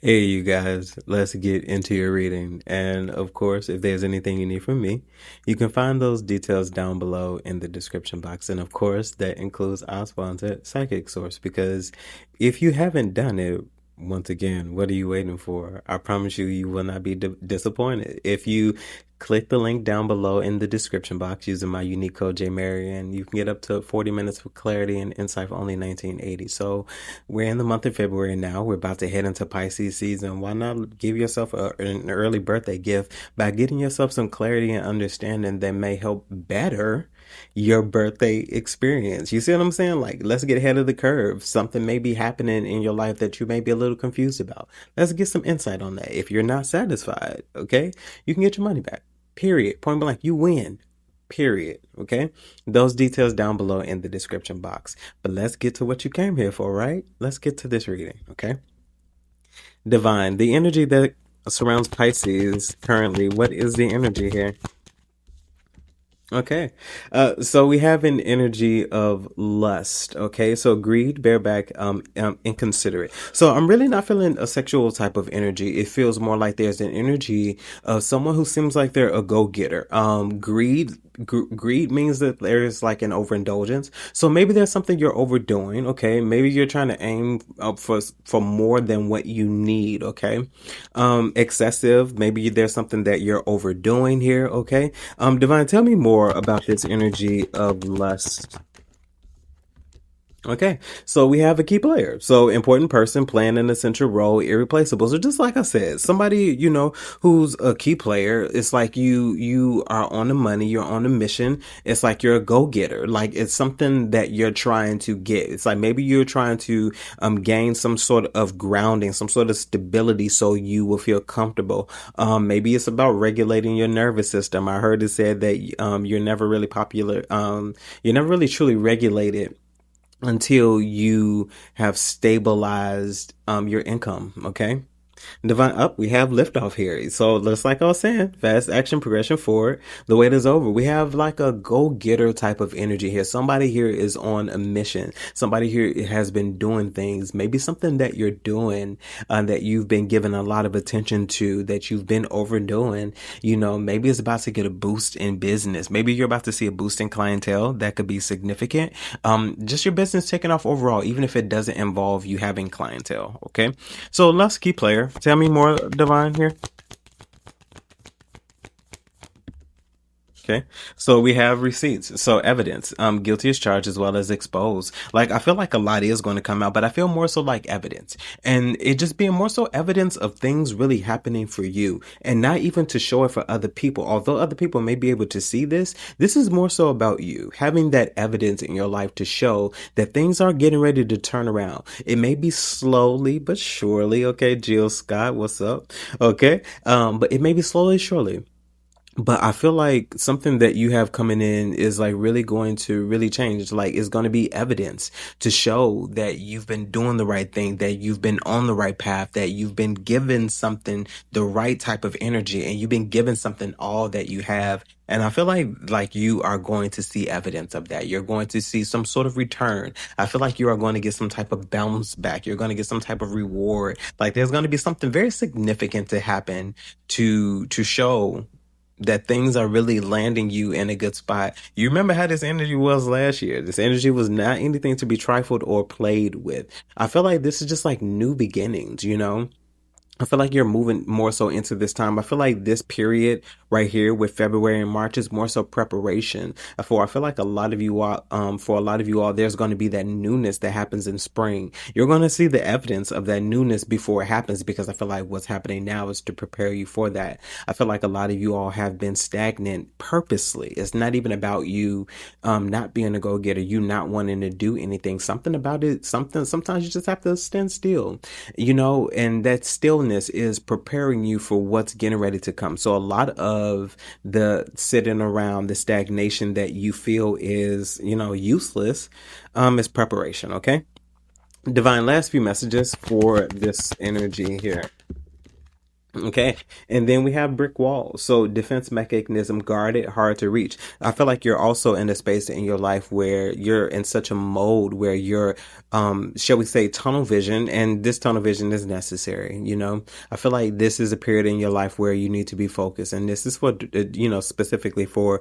Hey, you guys, let's get into your reading. And of course, if there's anything you need from me, you can find those details down below in the description box. And of course, that includes our sponsor, Psychic Source, because if you haven't done it, once again, what are you waiting for? I promise you, you will not be disappointed. If you click the link down below in the description box using my unique code JMarian, you can get up to 40 minutes of clarity and insight for only 1980. So we're in the month of February now. We're about to head into Pisces season. Why not give yourself an early birthday gift by getting yourself some clarity and understanding that may help better your birthday experience? You see what I'm saying? Like, let's get ahead of the curve. Something may be happening in your life that you may be a little confused about. Let's get some insight on that. If you're not satisfied, okay, you can get your money back. Period. Point blank. You win. Period. Okay. Those details down below in the description box. But let's get to what you came here for, right? Let's get to this reading. Okay. Divine. The energy that surrounds Pisces currently. What is the energy here? Okay. So we have an energy of lust. Okay. So greed, bareback, inconsiderate. So I'm really not feeling a sexual type of energy. It feels more like there's an energy of someone who seems like they're a go-getter. Greed means that there's like an overindulgence. So maybe there's something you're overdoing. Okay. Maybe you're trying to aim up for more than what you need. Okay. Excessive. Maybe there's something that you're overdoing here. Okay. Divine, tell me more about this energy of lust. Okay, so we have a key player. So important person playing an essential role, irreplaceable. So just like I said, somebody, who's a key player, it's like you are on the money, you're on a mission. It's like you're a go-getter. Like it's something that you're trying to get. It's like maybe you're trying to gain some sort of grounding, some sort of stability so you will feel comfortable. Maybe it's about regulating your nervous system. I heard it said that you're never really you're never really truly regulated until you have stabilized your income. Okay. Divine up, we have liftoff here. So just like I was saying, fast action, progression forward. The wait is over. We have like a go-getter type of energy here. Somebody here is on a mission. Somebody here has been doing things. Maybe something that you're doing that you've been giving a lot of attention to, that you've been overdoing. Maybe it's about to get a boost in business. Maybe you're about to see a boost in clientele that could be significant. Just your business taking off overall, even if it doesn't involve you having clientele. Okay. So let's key player. Tell me more, Divine, here. Okay. So we have receipts. So evidence. Guilty as charged as well as exposed. Like I feel like a lot is going to come out, but I feel more so like evidence. And it just being more so evidence of things really happening for you and not even to show it for other people. Although other people may be able to see this is more so about you having that evidence in your life to show that things are getting ready to turn around. It may be slowly but surely. Okay, Jill Scott, what's up? Okay. But it may be slowly, surely. But I feel like something that you have coming in is like really going to really change. Like it's going to be evidence to show that you've been doing the right thing, that you've been on the right path, that you've been given something, the right type of energy, and you've been given something all that you have. And I feel like you are going to see evidence of that. You're going to see some sort of return. I feel like you are going to get some type of bounce back. You're going to get some type of reward. Like there's going to be something very significant to happen to show that things are really landing you in a good spot. You remember how this energy was last year. This energy was not anything to be trifled or played with. I feel like this is just like new beginnings. I feel like you're moving more so into this time. I feel like this period right here with February and March is more so preparation for. I feel like for a lot of you all, there's going to be that newness that happens in spring. You're going to see the evidence of that newness before it happens because I feel like what's happening now is to prepare you for that. I feel like a lot of you all have been stagnant purposely. It's not even about you not being a go-getter, you not wanting to do anything. Something about it, sometimes you just have to stand still, and that stillness is preparing you for what's getting ready to come. So a lot of the sitting around, the stagnation that you feel is, useless, is preparation. Okay. Divine, last few messages for this energy here. Okay. And then we have brick walls. So defense mechanism, guarded, hard to reach. I feel like you're also in a space in your life where you're in such a mode where you're, shall we say, tunnel vision. And this tunnel vision is necessary. I feel like this is a period in your life where you need to be focused. And this is for, specifically for,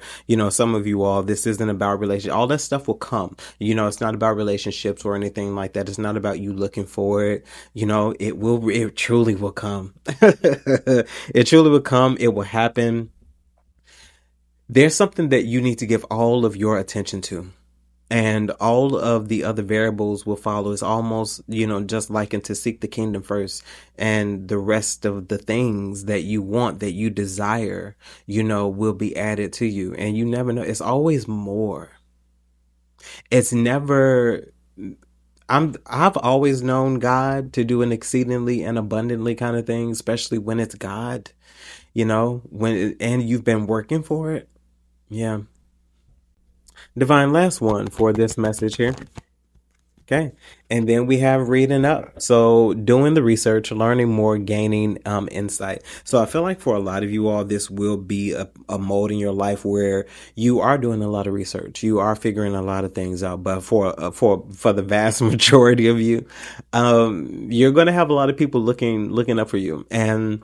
some of you all, this isn't about relationship. All that stuff will come. It's not about relationships or anything like that. It's not about you looking for it. It truly will come. It truly will come. It will happen. There's something that you need to give all of your attention to. And all of the other variables will follow. It's almost, just likened to seek the kingdom first. And the rest of the things that you want, that you desire, will be added to you. And you never know. It's always more. It's never. I've always known God to do an exceedingly and abundantly kind of thing, especially when it's God. And you've been working for it. Yeah. Divine, last one for this message here. Okay. And then we have reading up. So doing the research, learning more, gaining insight. So I feel like for a lot of you all, this will be a mode in your life where you are doing a lot of research. You are figuring a lot of things out. But for the vast majority of you, you're going to have a lot of people looking up for you. And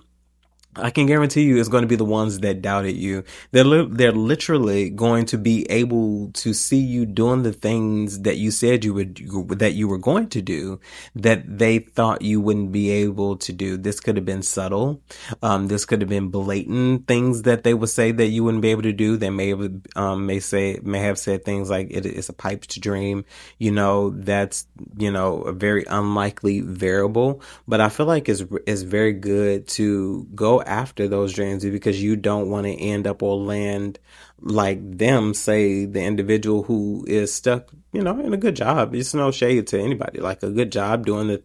I can guarantee you it's going to be the ones that doubted you. They're literally going to be able to see you doing the things that you said that you were going to do, that they thought you wouldn't be able to do. This could have been subtle. This could have been blatant things that they would say that you wouldn't be able to do. They may have said things like it's a pipe dream. That's a very unlikely variable. But I feel like it's very good to go after those dreams because you don't want to end up or land like them, say the individual who is stuck, in a good job. It's no shade to anybody, like a good job doing the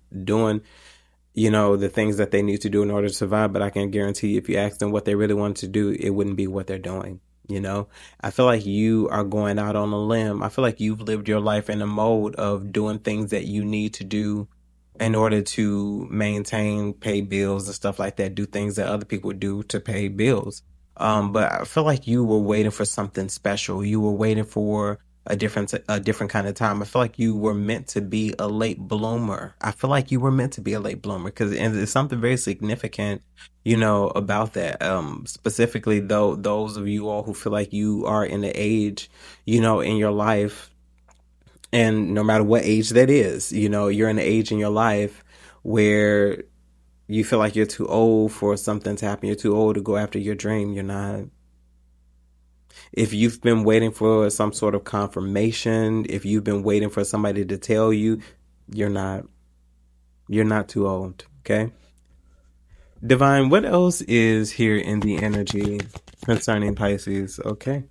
things that they need to do in order to survive. But I can guarantee if you ask them what they really want to do, it wouldn't be what they're doing. I feel like you are going out on a limb. I feel like you've lived your life in a mode of doing things that you need to do in order to maintain, pay bills and stuff like that, do things that other people do to pay bills. But I feel like you were waiting for something special. You were waiting for a different kind of time. I feel like you were meant to be a late bloomer. I feel like you were meant to be a late bloomer because it's something very significant, about that. Specifically though, those of you all who feel like you are in the age, in your life, and no matter what age that is, you're in an age in your life where you feel like you're too old for something to happen. You're too old to go after your dream. You're not. If you've been waiting for some sort of confirmation, if you've been waiting for somebody to tell you, you're not. You're not too old. Okay. Divine, what else is here in the energy concerning Pisces? Okay.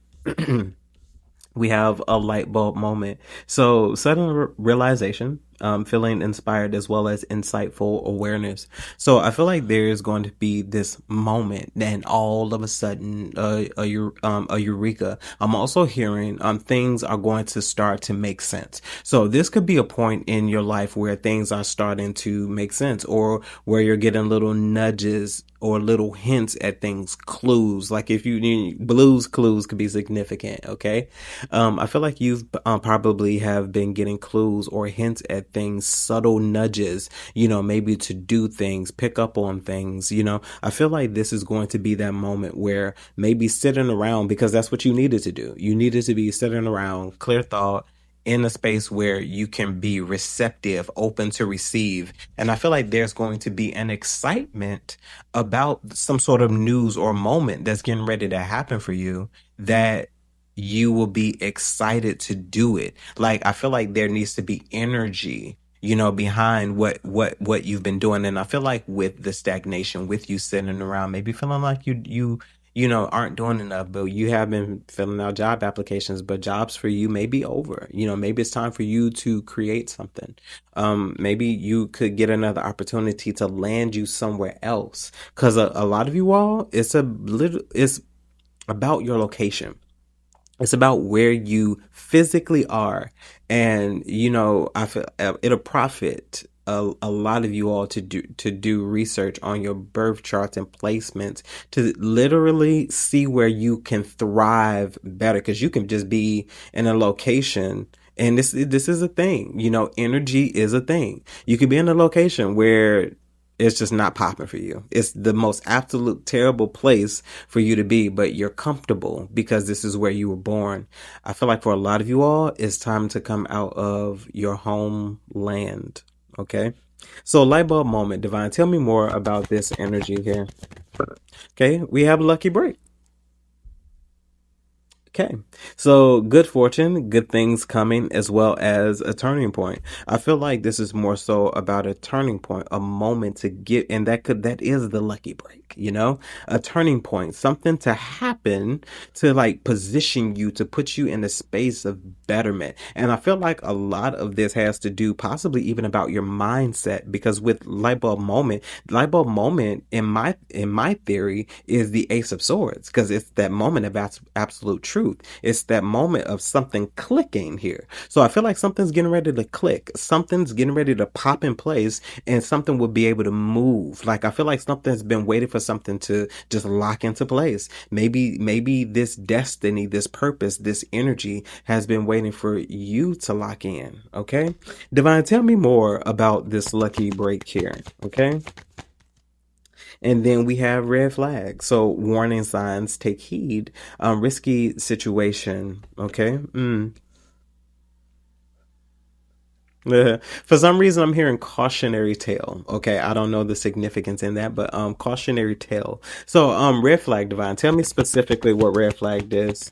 We have a light bulb moment. So sudden realization, feeling inspired as well as insightful awareness. So I feel like there is going to be this moment, and all of a sudden, a eureka. I'm also hearing things are going to start to make sense. So this could be a point in your life where things are starting to make sense, or where you're getting little nudges or little hints at things, clues. Like if you need blues, clues could be significant. Okay. I feel like you've probably have been getting clues or hints at things, subtle nudges, maybe to do things, pick up on things, I feel like this is going to be that moment where maybe sitting around, because that's what you needed to do. You needed to be sitting around, clear thought, in a space where you can be receptive, open to receive. And I feel like there's going to be an excitement about some sort of news or moment that's getting ready to happen for you, that you will be excited to do it. Like I feel like there needs to be energy, behind what you've been doing. And I feel like with the stagnation, with you sitting around, maybe feeling like aren't doing enough, but you have been filling out job applications, but jobs for you may be over. Maybe it's time for you to create something. Maybe you could get another opportunity to land you somewhere else. Cause a lot of you all, it's about your location. It's about where you physically are. And, I feel it'll profit a lot of you all to do research on your birth charts and placements to literally see where you can thrive better, because you can just be in a location. And this is a thing, energy is a thing. You could be in a location where it's just not popping for you. It's the most absolute terrible place for you to be, but you're comfortable because this is where you were born. I feel like for a lot of you all, it's time to come out of your homeland. Okay. So, light bulb moment, Divine. Tell me more about this energy here. Okay. We have lucky break. Okay. So good fortune, good things coming, as well as a turning point. I feel like this is more so about a turning point, a moment to get, and that is the lucky break, a turning point, something to happen to like position you, to put you in a space of betterment. And I feel like a lot of this has to do possibly even about your mindset, because with light bulb moment in my theory is the Ace of Swords, because it's that moment of absolute truth. It's that moment of something clicking here. So I feel like something's getting ready to click. Something's getting ready to pop in place, and something will be able to move. Like I feel like something's been waiting for something to just lock into place. Maybe this destiny, this purpose, this energy has been waiting for you to lock in. Okay, Divine, tell me more about this lucky break here. Okay. And then we have red flags. So warning signs, take heed, risky situation. Okay. For some reason, I'm hearing cautionary tale. Okay, I don't know the significance in that, but cautionary tale. So red flag, Divine. Tell me specifically what red flag is.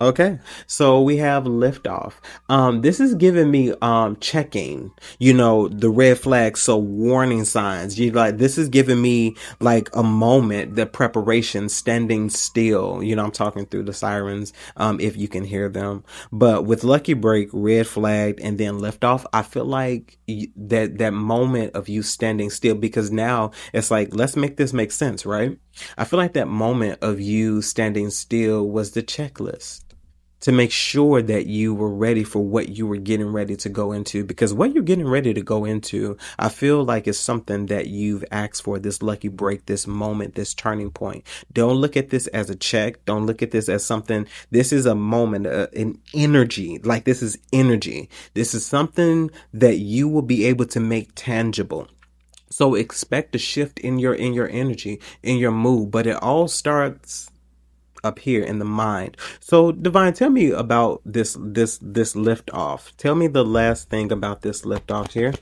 Okay, so we have liftoff. This is giving me checking, the red flags, so warning signs. You like this is giving me like a moment, the preparation, standing still. I'm talking through the sirens, if you can hear them. But with lucky break, red flagged, and then liftoff, I feel like that moment of you standing still, because now it's like, let's make this make sense, right? I feel like that moment of you standing still was the checklist to make sure that you were ready for what you were getting ready to go into. Because what you're getting ready to go into, I feel like it's something that you've asked for, this lucky break, this moment, this turning point. Don't look at this as a check. Don't look at this as something. This is a moment, an energy. Like this is energy. This is something that you will be able to make tangible. So expect a shift in your energy, in your mood, but it all starts up here in the mind. So Divine, tell me about this lift off. Tell me the last thing about this lift off here.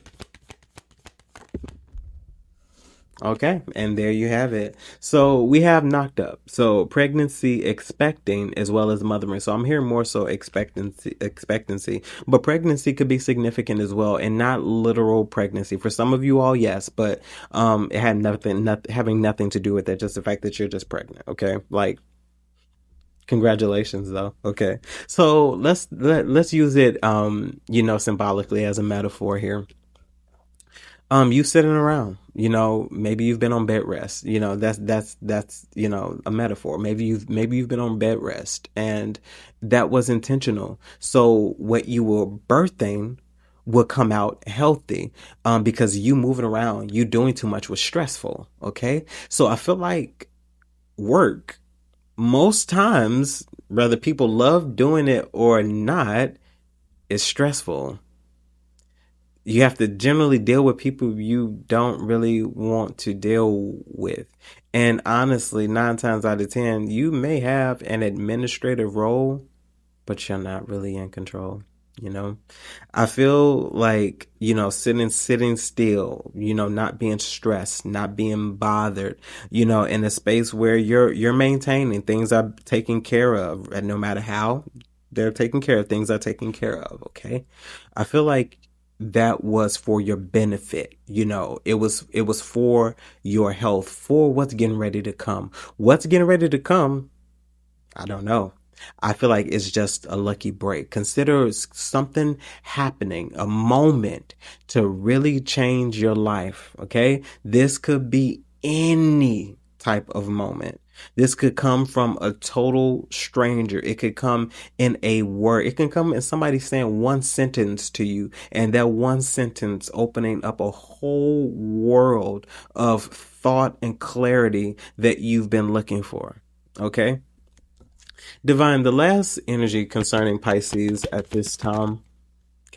Okay, and there you have it. So we have knocked up. So pregnancy, expecting, as well as mothering. So I'm hearing more so expectancy, but pregnancy could be significant as well, and not literal pregnancy. For some of you all, yes, but it had having nothing to do with it. Just the fact that you're just pregnant. Okay, like congratulations though. Okay, so let's use it symbolically as a metaphor here. You sitting around, maybe you've been on bed rest. That's a metaphor. Maybe you've been on bed rest, and that was intentional. So what you were birthing will come out healthy, because you moving around, you doing too much was stressful. Okay, so I feel like work, most times, whether people love doing it or not, is stressful. You have to generally deal with people you don't really want to deal with. And honestly, 9 times out of 10, you may have an administrative role, but you're not really in control. You know, I feel like, sitting still, not being stressed, not being bothered, in a space where you're maintaining, things are taken care of, and no matter how they're taken care of, things are taken care of. Okay. I feel like that was for your benefit. It was for your health, for what's getting ready to come. What's getting ready to come, I don't know. I feel like it's just a lucky break. Consider something happening, a moment to really change your life. Okay. This could be any type of moment. This could come from a total stranger. It could come in a word. It can come in somebody saying one sentence to you, and that one sentence opening up a whole world of thought and clarity that you've been looking for. Okay? Divine, the last energy concerning Pisces at this time.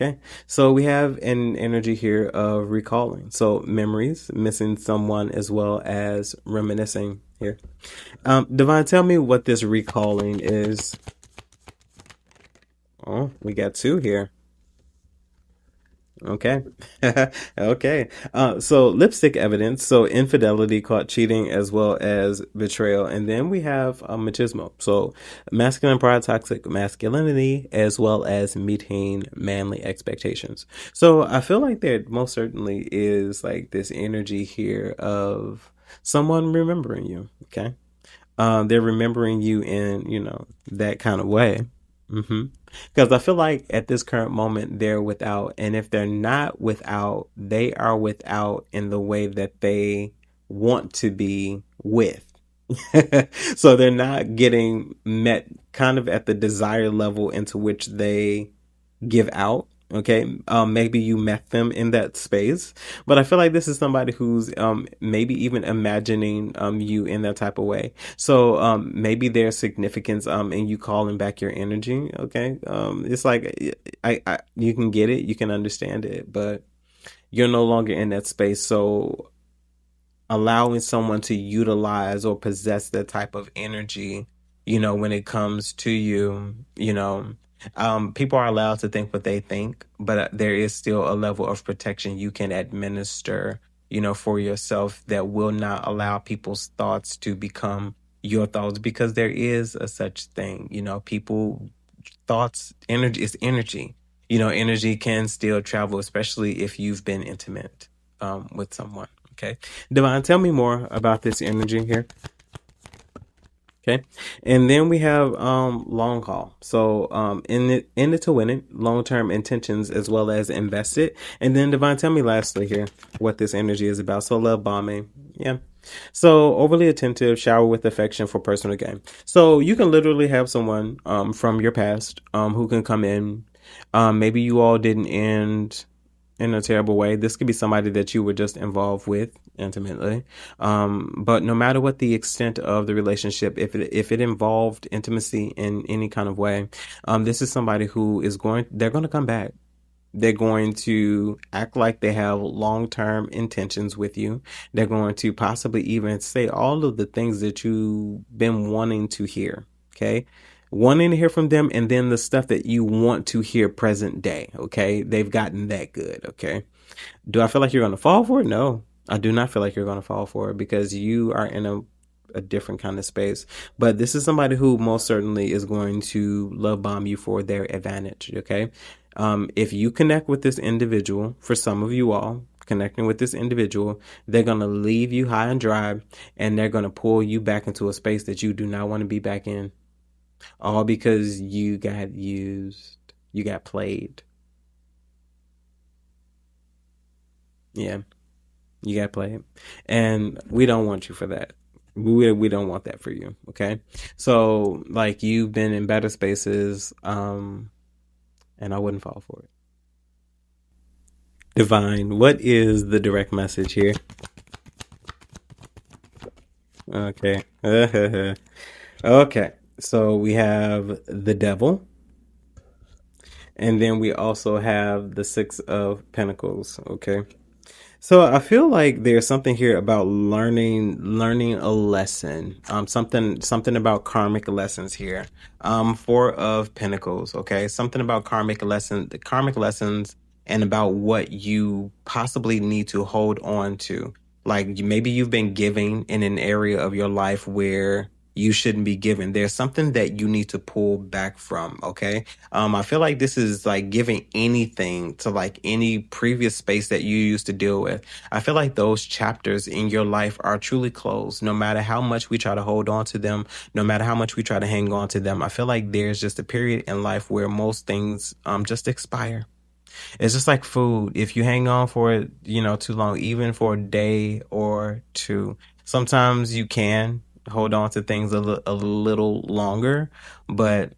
Okay, so we have an energy here of recalling. So memories, missing someone, as well as reminiscing here. Divine, tell me what this recalling is. Oh, we got two here. Okay. Okay. So lipstick evidence. So infidelity, caught cheating, as well as betrayal. And then we have machismo. So masculine pride, toxic masculinity, as well as meeting manly expectations. So I feel like there most certainly is like this energy here of someone remembering you. Okay. They're remembering you in, that kind of way. Because I feel like at this current moment, they're without. And if they're not without, they are without in the way that they want to be with. So they're not getting met kind of at the desired level into which they give out. Okay, maybe you met them in that space, but I feel like this is somebody who's maybe even imagining you in that type of way. So maybe there's significance in you calling back your energy. Okay, it's like I you can get it, you can understand it, but you're no longer in that space. So allowing someone to utilize or possess that type of energy, when it comes to you, people are allowed to think what they think, but there is still a level of protection you can administer, for yourself that will not allow people's thoughts to become your thoughts, because there is a such thing, people thoughts, energy is energy. Energy can still travel, especially if you've been intimate with someone. Okay. Divine, tell me more about this energy here. Okay. And then we have long haul. So in it to win it, long term intentions as well as invest it. And then Divine, tell me lastly here what this energy is about. So love bombing. Yeah. So overly attentive, shower with affection for personal gain. So you can literally have someone from your past who can come in. Maybe you all didn't end in a terrible way. This could be somebody that you were just involved with intimately. But no matter what the extent of the relationship, if it involved intimacy in any kind of way, this is somebody who they're going to come back. They're going to act like they have long-term intentions with you. They're going to possibly even say all of the things that you've been wanting to hear. Okay. Wanting to hear from them, and then the stuff that you want to hear present day. Okay. They've gotten that good. Okay. Do I feel like you're going to fall for it? No, I do not feel like you're going to fall for it, because you are in a different kind of space. But this is somebody who most certainly is going to love bomb you for their advantage. Okay. If you connect with this individual, for some of you all connecting with this individual, they're going to leave you high and dry, and they're going to pull you back into a space that you do not want to be back in, all because you got used, you got played. Yeah. You got played. And we don't want you for that. We don't want that for you. Okay. So like you've been in better spaces, and I wouldn't fall for it. Divine, what is the direct message here? Okay. Okay. So we have the devil, and then we also have the Six of Pentacles. Okay. So I feel like there's something here about learning a lesson. Something about karmic lessons here. Four of Pentacles, okay? Something about karmic lessons, and about what you possibly need to hold on to. Like maybe you've been giving in an area of your life where you shouldn't be giving. There's something that you need to pull back from, okay? I feel like this is like giving anything to like any previous space that you used to deal with. I feel like those chapters in your life are truly closed. No matter how much we try to hold on to them, no matter how much we try to hang on to them, I feel like there's just a period in life where most things just expire. It's just like food. If you hang on for it, too long, even for a day or two, sometimes you can. hold on to things a little longer, but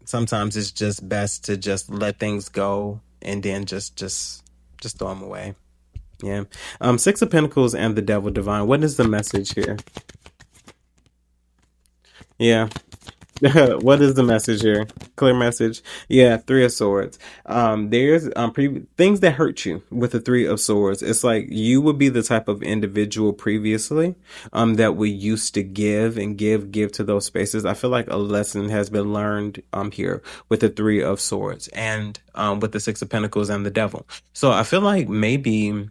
sometimes it's just best to just let things go and then just throw them away. Yeah. Six of Pentacles and the Devil Divine. What is the message here? Yeah. What is the message here? Clear message. Yeah, Three of Swords. There's things that hurt you with the Three of Swords. It's like you would be the type of individual previously that we used to give and give to those spaces. I feel like a lesson has been learned here with the Three of Swords and with the Six of Pentacles and the Devil. So I feel like maybe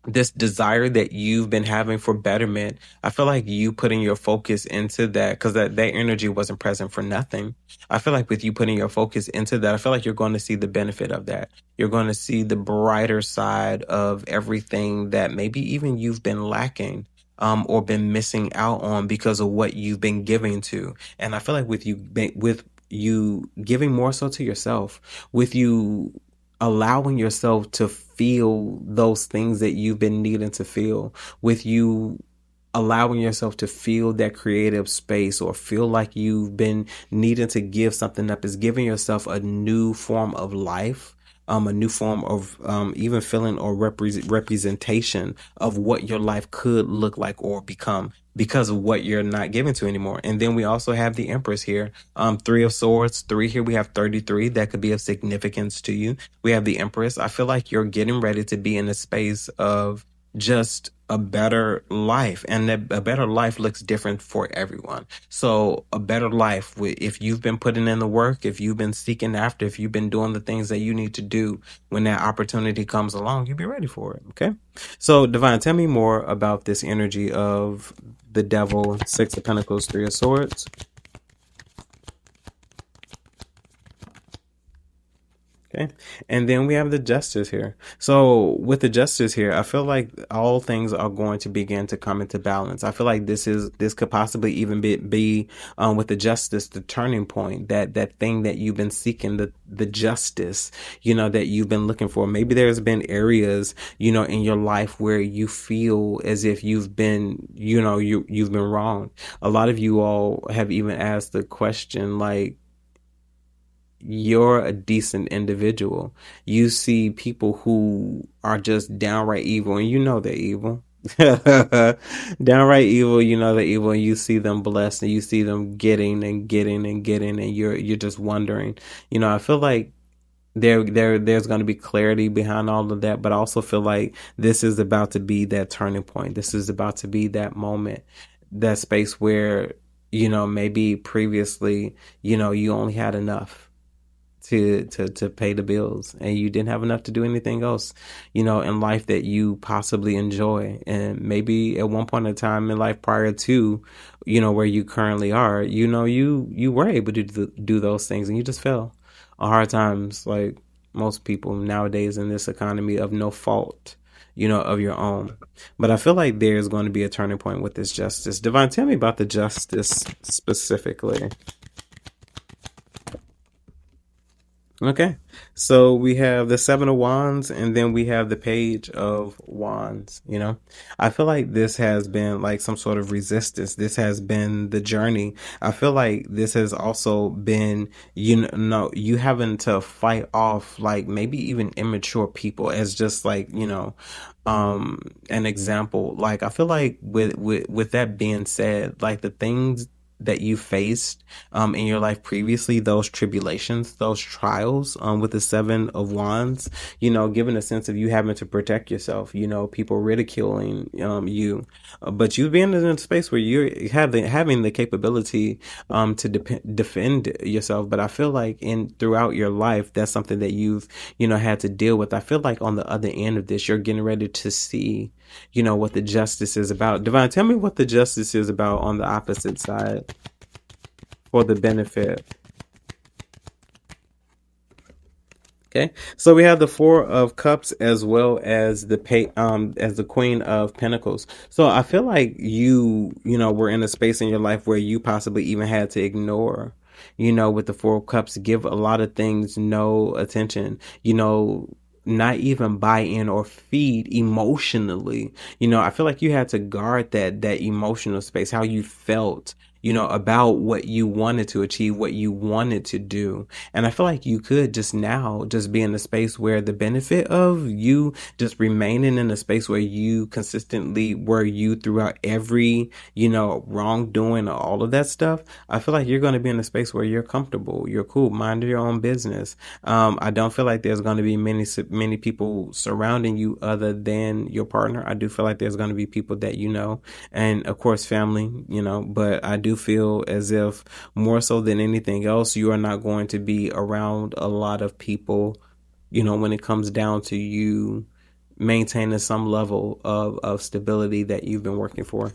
this desire that you've been having for betterment, I feel like you putting your focus into that, because that energy wasn't present for nothing. I feel like with you putting your focus into that, I feel like you're going to see the benefit of that. You're going to see the brighter side of everything that maybe even you've been lacking. Or been missing out on because of what you've been giving to. And I feel like with you giving more so to yourself, with you allowing yourself to feel those things that you've been needing to feel, with you allowing yourself to feel that creative space or feel like you've been needing to give something up, is giving yourself a new form of life, a new form of even feeling or representation of what your life could look like or become because of what you're not giving to anymore. And then we also have the Empress here. Three of Swords, three here. We have 33. That could be of significance to you. We have the Empress. I feel like you're getting ready to be in a space of just a better life, and that a better life looks different for everyone. So a better life, if you've been putting in the work, if you've been seeking after, if you've been doing the things that you need to do, when that opportunity comes along, you'll be ready for it. Okay. So Divine, tell me more about this energy of the Devil, Six of Pentacles, Three of Swords. Okay. And then we have the Justice here. So with the Justice here, I feel like all things are going to begin to come into balance. I feel like this could possibly even be with the Justice, the turning point, that thing that you've been seeking, the justice, that you've been looking for. Maybe there's been areas, in your life where you feel as if you've been, you've been wronged. A lot of you all have even asked the question, like, you're a decent individual. You see people who are just downright evil, and they're evil. Downright evil, they're evil, and you see them blessed, and you see them getting and getting and getting, and you're just wondering. I feel like there's going to be clarity behind all of that, but I also feel like this is about to be that turning point. This is about to be that moment, that space where maybe previously you only had enough to pay the bills, and you didn't have enough to do anything else in life that you possibly enjoy. And maybe at one point in time in life prior to where you currently are, you were able to do those things, and you just fell on hard times, like most people nowadays in this economy, of no fault of your own. But I feel like there's going to be a turning point with this Justice. Divine, tell me about the Justice specifically. Okay, so we have the Seven of Wands, and then we have the Page of Wands. I feel like this has been like some sort of resistance. This has been the journey. I feel like this has also been, you having to fight off like maybe even immature people as just like, an example. Like, I feel like with that being said, like the things that you faced in your life previously, those tribulations, those trials with the Seven of Wands, given a sense of you having to protect yourself, people ridiculing you, but you being in a space where you're having the capability to defend yourself. But I feel like throughout your life, that's something that you've had to deal with. I feel like on the other end of this, you're getting ready to see what the Justice is about. Divine, tell me what the Justice is about on the opposite side for the benefit. Okay, so we have the Four of Cups as well as the Queen of Pentacles. So I feel like were in a space in your life where you possibly even had to ignore, with the Four of Cups, give a lot of things no attention. not even buy in or feed emotionally. I feel like you had to guard that emotional space, how you felt, about what you wanted to achieve, what you wanted to do. And I feel like you could just now just be in a space where the benefit of you just remaining in a space where you consistently were you throughout every, wrongdoing, all of that stuff. I feel like you're going to be in a space where you're comfortable, you're cool, mind your own business. I don't feel like there's going to be many people surrounding you other than your partner. I do feel like there's going to be people that and of course family. But I do feel as if more so than anything else, you are not going to be around a lot of people. When it comes down to you maintaining some level of stability that you've been working for.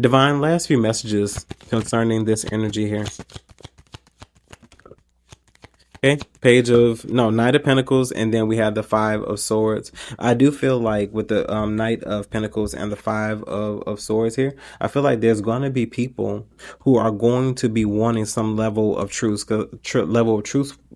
Divine, last few messages concerning this energy here. Okay, Knight of Pentacles, and then we have the Five of Swords. I do feel like with the Knight of Pentacles and the Five of Swords here, I feel like there's going to be people who are going to be wanting some level of truth,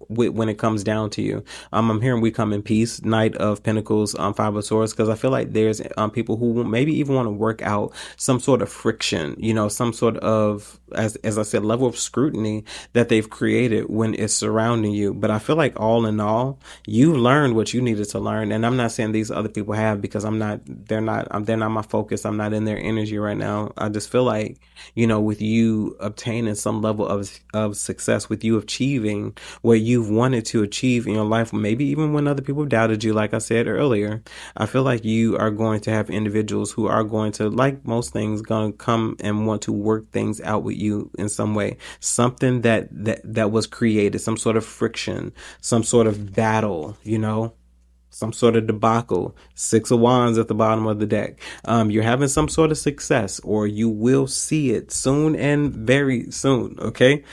when it comes down to you. I'm hearing we come in peace, Knight of Pentacles, Five of Swords, because I feel like there's people who maybe even want to work out some sort of friction, some sort of, as I said, level of scrutiny that they've created when it's surrounding you. But I feel like all in all, you learned what you needed to learn. And I'm not saying these other people have, because they're not my focus. I'm not in their energy right now. I just feel like, with you obtaining some level of success, with you achieving what you've wanted to achieve in your life, maybe even when other people doubted you, like I said earlier, I feel like you are going to have individuals who are going to, like most things, going to come and want to work things out with you in some way. Something that was created, some sort of friction, some sort of battle, some sort of debacle. Six of Wands at the bottom of the deck. You're having some sort of success, or you will see it soon and very soon. Okay.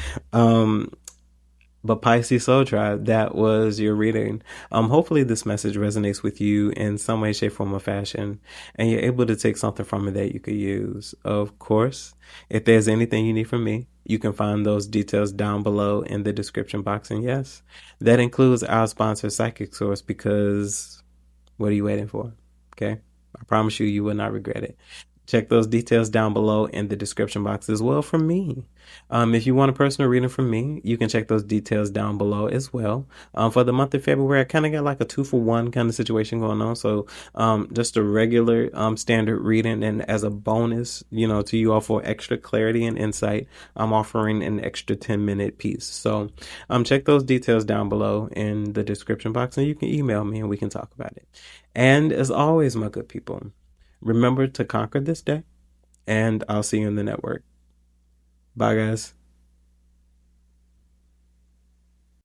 But Pisces Soul Tribe, that was your reading. Hopefully this message resonates with you in some way, shape, form, or fashion, and you're able to take something from it that you could use. Of course, if there's anything you need from me, you can find those details down below in the description box. And yes, that includes our sponsor, Psychic Source, because what are you waiting for? Okay. I promise you, you will not regret it. Check those details down below in the description box as well from me. If you want a personal reading from me, you can check those details down below as well. For the month of February, I kind of got like a 2-for-1 kind of situation going on. So just a regular standard reading, and as a bonus, to you all for extra clarity and insight, I'm offering an extra 10-minute piece. So check those details down below in the description box, and you can email me and we can talk about it. And as always, my good people, remember to conquer this day, and I'll see you in the network. Bye, guys.